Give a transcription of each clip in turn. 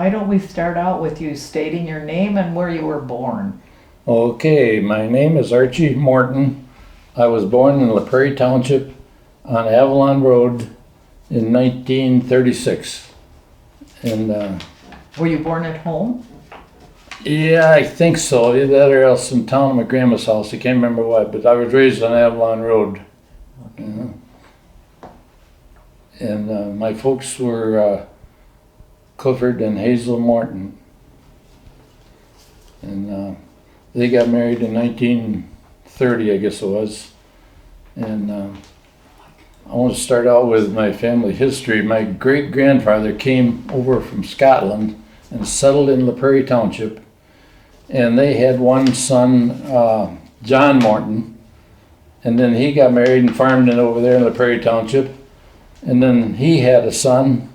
Why don't we start out with you stating your name and where you were born? Okay, my name is Archie Morton. I was born in 𝘠𝘵𝘬 Township on Avalon Road in 1936. And Were you born at home? yeah, I think so. Either that or else in town at my grandma's house. I can't remember what, but I was raised on Avalon Road. Okay. And my folks were Clifford and Hazel Morton. And they got married in 1930, I guess it was. And I want to start out with my family history. My great-grandfather came over from Scotland and settled in 𝘠𝘠 Township. And they had one son, John Morton. And then he got married and farmed in over there in 𝘠𝘠 Township. And then he had a son,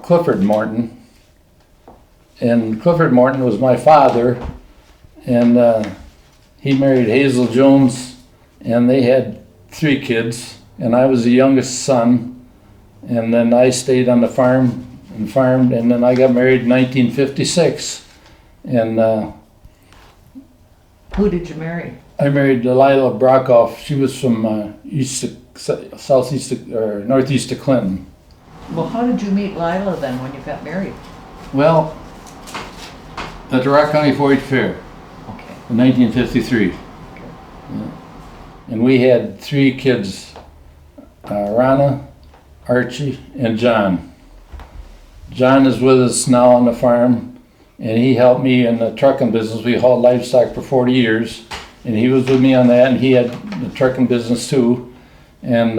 Clifford Morton. And Clifford Morton was my father. And he married Hazel Jones. And they had 3 kids. And I was the youngest son. And then I stayed on the farm and farmed. And then I got married in 1956. And Who did you marry? I married Delilah Brockhoff. She was from northeast of Clinton. Well, how did you meet Lila then when you got married? Well, at the Rock County 4-H Fair Okay. in 1953. Yeah. And we had 3 kids, Ronna, Archie, and John. John is with us now on the farm, and he helped me in the trucking business. We hauled livestock for 40 years, and he was with me on that, and he had the trucking business too. And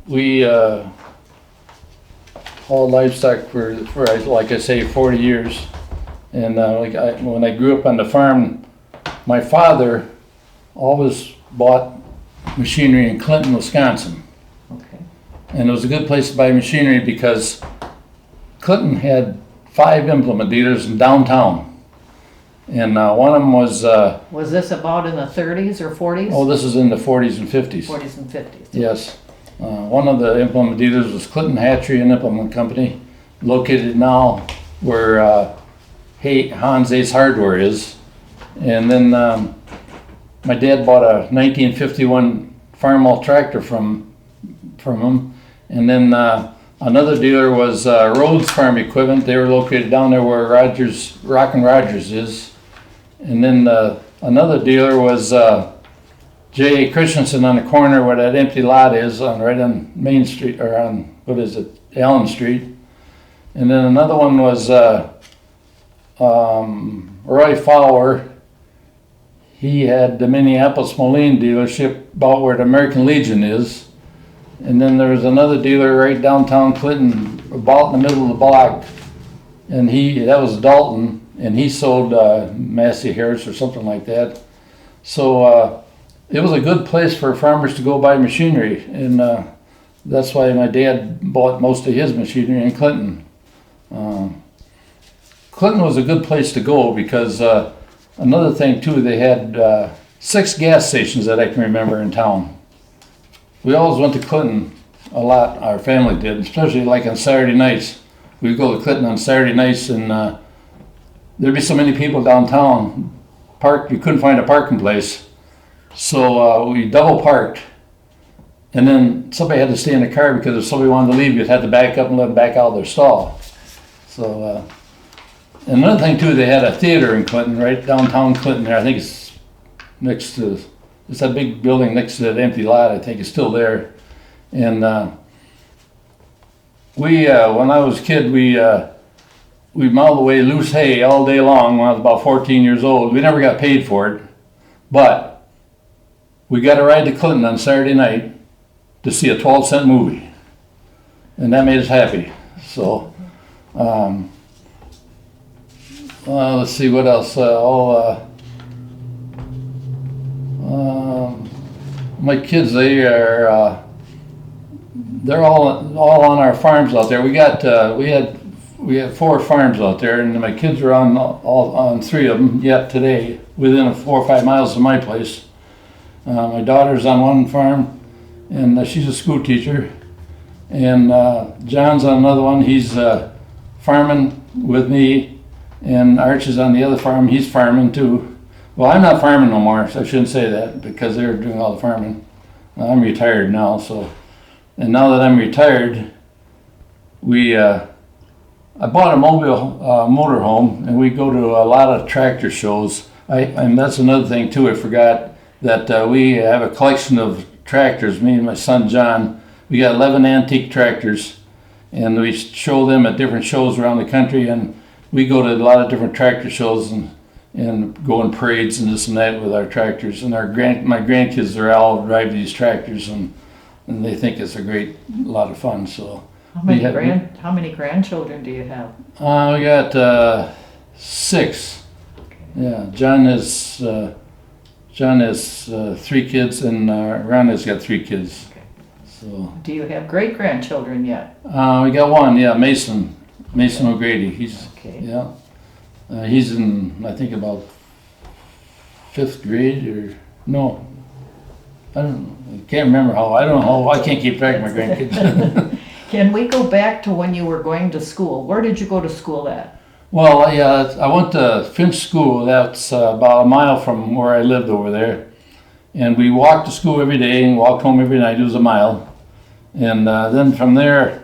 we hauled livestock for, like I say, 40 years. And when I grew up on the farm, my father always bought machinery in Clinton, Wisconsin. Okay. And it was a good place to buy machinery because Clinton had 5 implement dealers in downtown. And one of them was... Was this about in the 30s or 40s? Oh, this is in the 40s and 50s. 40s and 50s. Yes. One of the implement dealers was Clinton Hatchery and Implement Company, located now where Hans Hardware is. And then my dad bought a 1951 Farmall tractor from him. And then another dealer was Rhodes Farm Equipment. They were located down there where Rockin' Rogers is. And then another dealer was J.A. Christensen on the corner where that empty lot is, right on Main Street, or on, Allen Street. And then another one was Roy Fowler. He had the Minneapolis Moline dealership about where the American Legion is. And then there was another dealer right downtown Clinton, about in the middle of the block. And that was Dalton, and he sold Massey Harris or something like that. So it was a good place for farmers to go buy machinery. And that's why my dad bought most of his machinery in Clinton. Clinton was a good place to go because another thing too, they had 6 gas stations that I can remember in town. We always went to Clinton a lot, our family did, especially like on Saturday nights. We'd go to Clinton on Saturday nights, and there'd be so many people downtown, you couldn't find a parking place. So we double parked, and then somebody had to stay in the car because if somebody wanted to leave, you'd have to back up and let them back out of their stall. So, and another thing too, they had a theater in Clinton, right downtown Clinton there. I think it's next to, it's that big building next to that empty lot. I think it's still there. And when I was a kid, we mauled away loose hay all day long when I was about 14 years old. We never got paid for it, but we got a ride to Clinton on Saturday night to see a 12-cent movie, and that made us happy. So, let's see what else. My kids, they're all on our farms out there. We had 4 farms out there, and my kids are on 3 of them yet today, within 4 or 5 miles of my place. My daughter's on one farm, and she's a school teacher. And John's on another one. He's farming with me, and Archie's on the other farm. He's farming too. Well, I'm not farming no more, so I shouldn't say that because they're doing all the farming. I'm retired now, so. And now that I'm retired, I bought a mobile motorhome, and we go to a lot of tractor shows. And that's another thing too. I forgot that we have a collection of tractors. Me and my son John, we got 11 antique tractors, and we show them at different shows around the country. And we go to a lot of different tractor shows and go in parades and this and that with our tractors. And my grandkids are all drive these tractors, and they think it's a lot of fun. So. How many grandchildren do you have? We got 6. Okay. Yeah, John has 3 kids, and Rhonda's got 3 kids. Okay. So. Do you have great grandchildren yet? We got one. Yeah, Mason 𝘠𝘵𝘵. He's okay. Yeah. He's in, I think, about 5th grade or no. I don't know. I can't remember how. I don't know how. I can't keep track of my grandkids. Can we go back to when you were going to school? Where did you go to school at? Well, I went to Finch School. That's about a mile from where I lived over there. And we walked to school every day and walked home every night. It was a mile. And then from there,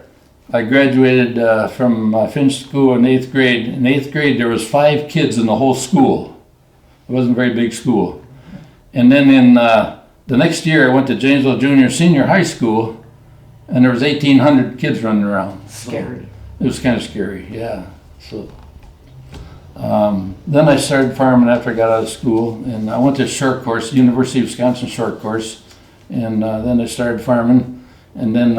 I graduated from Finch School in 8th grade. In 8th grade, there was 5 kids in the whole school. It wasn't a very big school. And then in the next year, I went to Janesville Junior Senior High School, and there was 1,800 kids running around. Scary. So it was kind of scary, yeah. So then I started farming after I got out of school, and I went to a short course, University of Wisconsin short course, and then I started farming. And then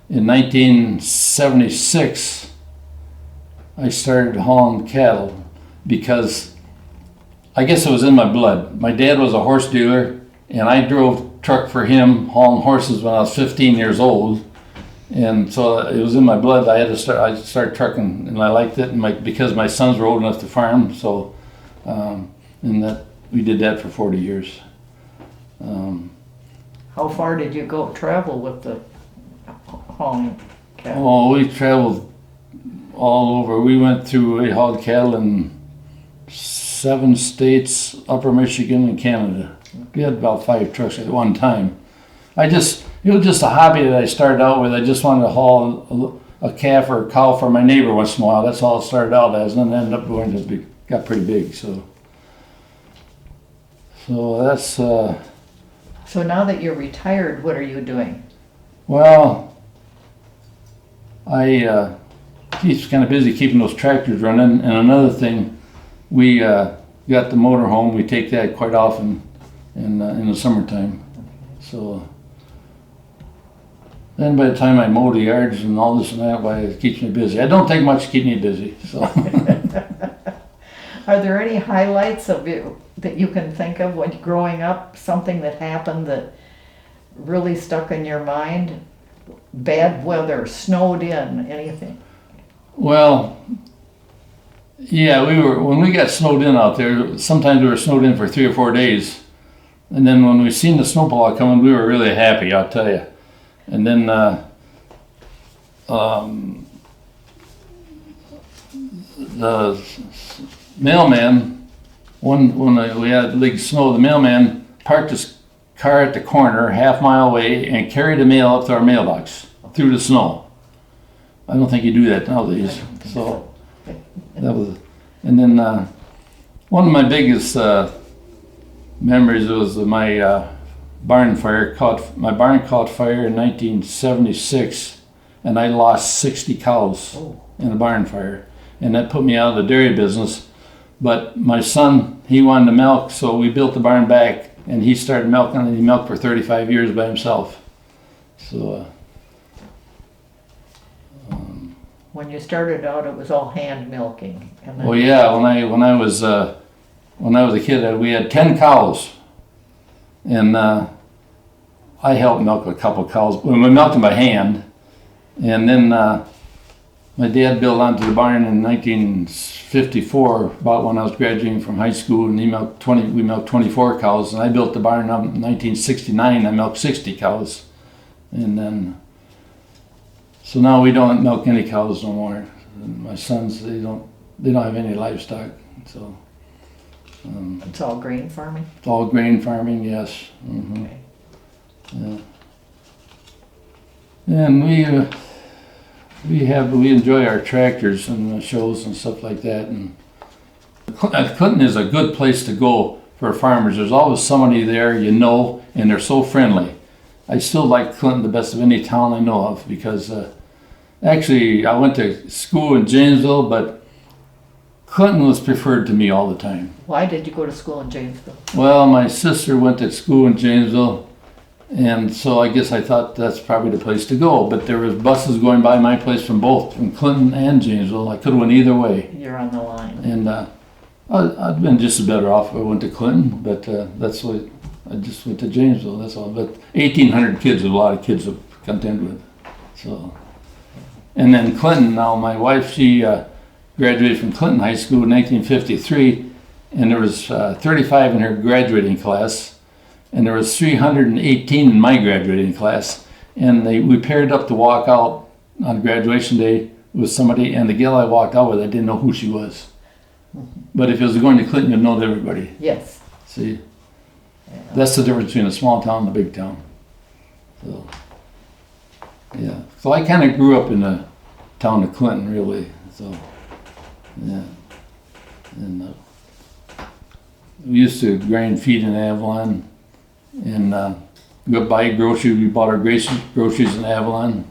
in 1976, I started hauling cattle because I guess it was in my blood. My dad was a horse dealer, and I drove truck for him hauling horses when I was 15 years old, and so it was in my blood. I started trucking, and I liked it, and because my sons were old enough to farm, so and that we did that for 40 years. How far did you travel with the hauling cattle? Oh, we traveled all over. We hauled cattle in 7 states, Upper Michigan, and Canada. We had about 5 trucks at one time. It was just a hobby that I started out with. I just wanted to haul a calf or a cow for my neighbor once in a while. That's all it started out as, and then ended up got pretty big. So that's. So now that you're retired, what are you doing? Well, I keep kind of busy keeping those tractors running, and another thing, we got the motor home. We take that quite often in the summertime. So then by the time I mow the yards and all this and that, it keeps me busy. I don't take much to keep me busy. So. Are there any highlights of it that you can think of when growing up, something that happened that really stuck in your mind? Bad weather, snowed in, anything? Well, yeah, when we got snowed in out there, sometimes we were snowed in for 3 or 4 days. And then when we seen the snowball coming, we were really happy, I'll tell you. And then the mailman, when we had big snow, the mailman parked his car at the corner, half-mile away, and carried the mail up to our mailbox through the snow. I don't think you do that nowadays. So that was, and then one of my biggest memories was my barn fire. My barn caught fire in 1976, and I lost 60 cows in a barn fire, and that put me out of the dairy business. But my son, he wanted to milk, so we built the barn back, and he started milking, and he milked for 35 years by himself. So. When you started out, it was all hand milking. And then Well, yeah. When I was a kid, we had 10 cows, and I helped milk a couple of cows. We milked them by hand, and then my dad built onto the barn in 1954, about when I was graduating from high school, and we milked 24 cows, and I built the barn up in 1969. I milked 60 cows, And then, so now we don't milk any cows no more. And my sons, they don't have any livestock, so. It's all grain farming? It's all grain farming, yes. Mm-hmm. Okay. Yeah. And we enjoy our tractors and the shows and stuff like that. And Clinton is a good place to go for farmers. There's always somebody there you know, and they're so friendly. I still like Clinton the best of any town I know of because actually I went to school in Janesville, but Clinton was preferred to me all the time. Why did you go to school in Janesville? Well, my sister went to school in Janesville, and so I guess I thought that's probably the place to go. But there was buses going by my place from both, from Clinton and Janesville. I could have went either way. You're on the line. And I'd been just as better off if I went to Clinton, but that's what I just went to Janesville. That's all. But 1,800 kids is a lot of kids to contend with. So, and then Clinton. Now my wife, she graduated from Clinton High School in 1953, and there was 35 in her graduating class, and there was 318 in my graduating class. And we paired up to walk out on graduation day with somebody, and the girl I walked out with, I didn't know who she was. But if it was going to Clinton, you'd know everybody. Yes. See, Yeah. that's the difference between a small town and a big town. So, yeah. So I kind of grew up in the town of Clinton, really. So, yeah. And we used to grind feed in Avalon, and go buy groceries. We bought our groceries in Avalon,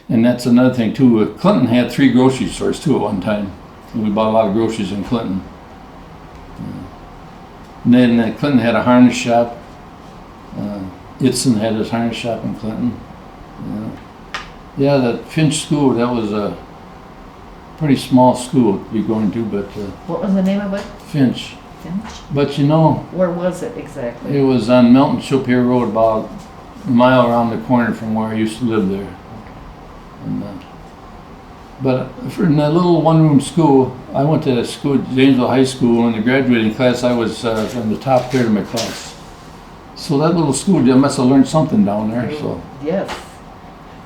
and that's another thing too. Clinton had 3 grocery stores too at one time. And we bought a lot of groceries in Clinton. And then Clinton had a harness shop. 𝘰𝘶 had his harness shop in Clinton. Yeah, the Finch School, that was a pretty small school to be going to, but What was the name of it? Finch. Finch? But you know, Where was it exactly? it was on Milton-Chopere Road, about a mile around the corner from where I used to live there. And, but in that little one-room school, I went to school, Janesville High School. In the graduating class, I was in the top third of my class. So that little school, I must have learned something down there. So Yes.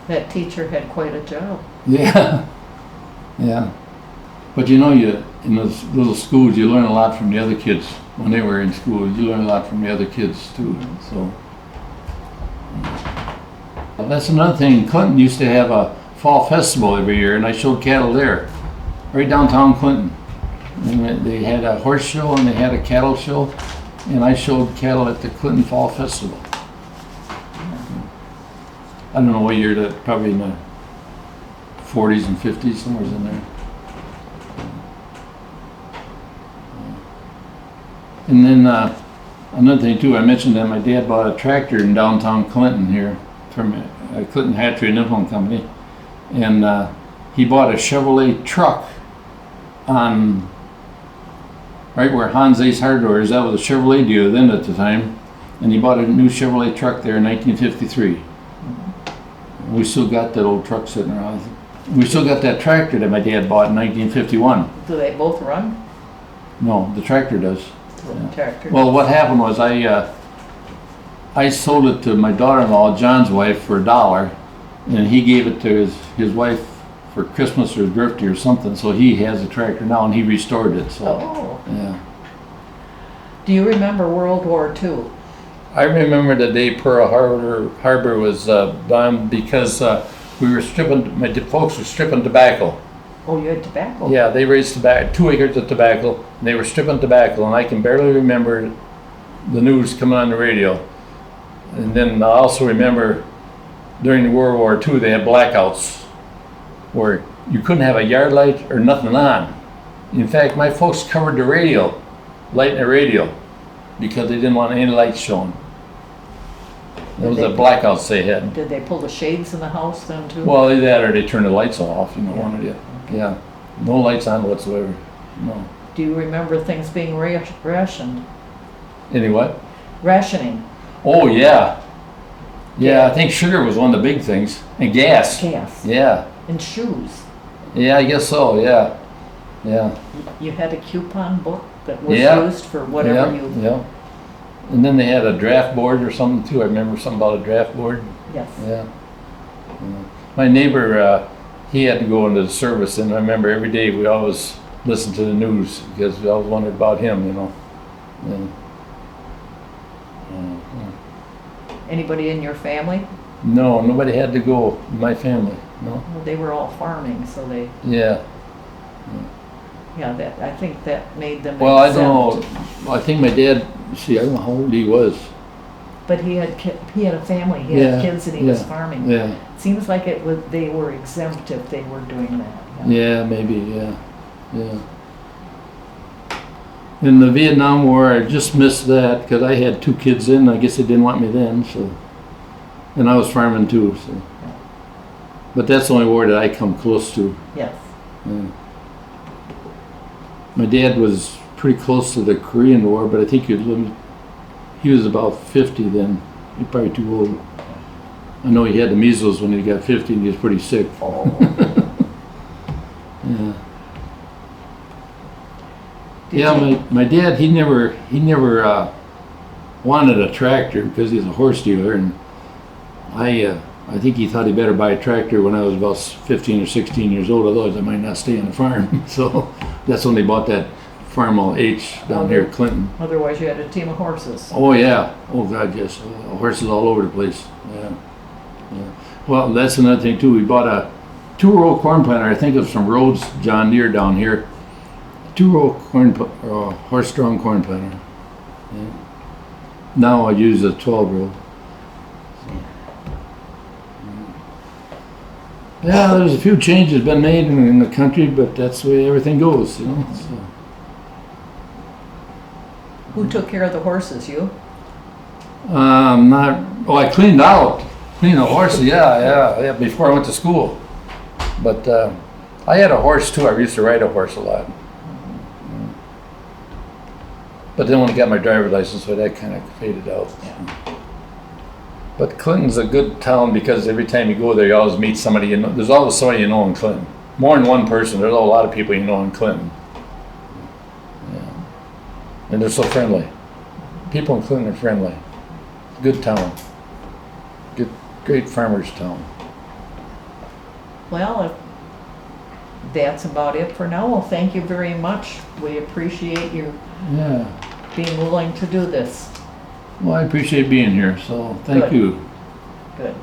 That teacher had quite a job. yeah, yeah. But you know, in those little schools, you learn a lot from the other kids when they were in school. You learn a lot from the other kids too. So that's another thing. Clinton used to have a fall festival every year, and I showed cattle there, right downtown Clinton. And they had a horse show and they had a cattle show, and I showed cattle at the Clinton Fall Festival. I don't know what year that, probably in the 40s and 50s, somewhere in there. And then another thing too, I mentioned that my dad bought a tractor in downtown Clinton here from Clinton Hatchery and Implement Company. And he bought a Chevrolet truck on right where Hans Ace Hardware is. That was a Chevrolet dealer then at the time, and he bought a new Chevrolet truck there in 1953. We still got that old truck sitting around. We still got that tractor that my dad bought in 1951. Do they both run? No, the tractor does. The tractor? Well, what happened was I sold it to my daughter-in-law, John's wife, for $1. And he gave it to his wife for Christmas or his birthday or something. So he has a tractor now, and he restored it. So Oh. yeah. Do you remember World War II? I remember the day Pearl Harbor was bombed because we were stripping. My folks were stripping tobacco. Oh, you had tobacco? Yeah, they raised tobacco, 2 acres of tobacco, and they were stripping tobacco, and I can barely remember the news coming on the radio. And then I also remember during World War II, they had blackouts where you couldn't have a yard light or nothing on. In fact, my folks covered the radio, lighting the radio, because they didn't want any lights showing. That was the blackouts they had. Did they pull the shades in the house then too? Well, either that or they turned the lights off, you know, Yeah. one of the, yeah. No lights on whatsoever, no. Do you remember things being rationed? Any what? Rationing. Oh, yeah. Yeah, I think sugar was one of the big things. And gas. Gas. Yeah. And shoes. Yeah, I guess so, yeah. Yeah. You had a coupon book that was Yeah. used for whatever Yeah, you... yeah. And then they had a draft board or something too. I remember something about a draft board. Yes. Yeah. my neighbor, he had to go into the service, and I remember every day we always listened to the news because we always wondered about him, you know. And, Anybody in your family? no, nobody had to go in my family, no. Well, they were all farming, so they, Yeah. yeah, that, I think that made them Well, I don't exempt. know. I think my dad, see, I don't know how old he was. But he had a family, he had Yeah, kids and he was yeah, farming. Yeah. Seems like it was, they were exempt if they were doing that. Yeah, maybe, yeah. In the Vietnam War, I just missed that because I had 2 kids in. I guess they didn't want me then, so. And I was farming too, so. But that's the only war that I come close to. Yes. Yeah. My dad was pretty close to the Korean War, but I think he was about 50 then. He's probably too old. I know he had the measles when he got 50 and he was pretty sick. Oh. Yeah. Did Yeah, you- my dad, he never wanted a tractor because he's a horse dealer, and I think he thought he better buy a tractor when I was about 15 or 16 years old, otherwise I might not stay on the farm. So that's when they bought that farm 𝘠𝐻 down here at Clinton. Otherwise you had a team of horses. Oh yeah, oh God, yes, horses all over the place. Yeah. Well, that's another thing too. We bought a 2-row corn planter. I think it was from Rhodes John Deere down here. 2-row horse-drawn corn planter. Yeah. Now I use a 12-row. Yeah, there's a few changes been made in the country, but that's the way everything goes, you know. So. Who took care of the horses, you? I cleaned the horses, yeah, before I went to school. But I had a horse too. I used to ride a horse a lot. But then when I got my driver's license, so that kind of faded out. But Clinton's a good town because every time you go there, you always meet somebody you know. There's always somebody you know in Clinton. More than one person. There's a lot of people you know in Clinton. Yeah. And they're so friendly. People in Clinton are friendly. Good town. Good, great farmers' town. Well, if that's about it for now. Well, thank you very much. We appreciate you Yeah. being willing to do this. Well, I appreciate being here, so thank Good. you. Good.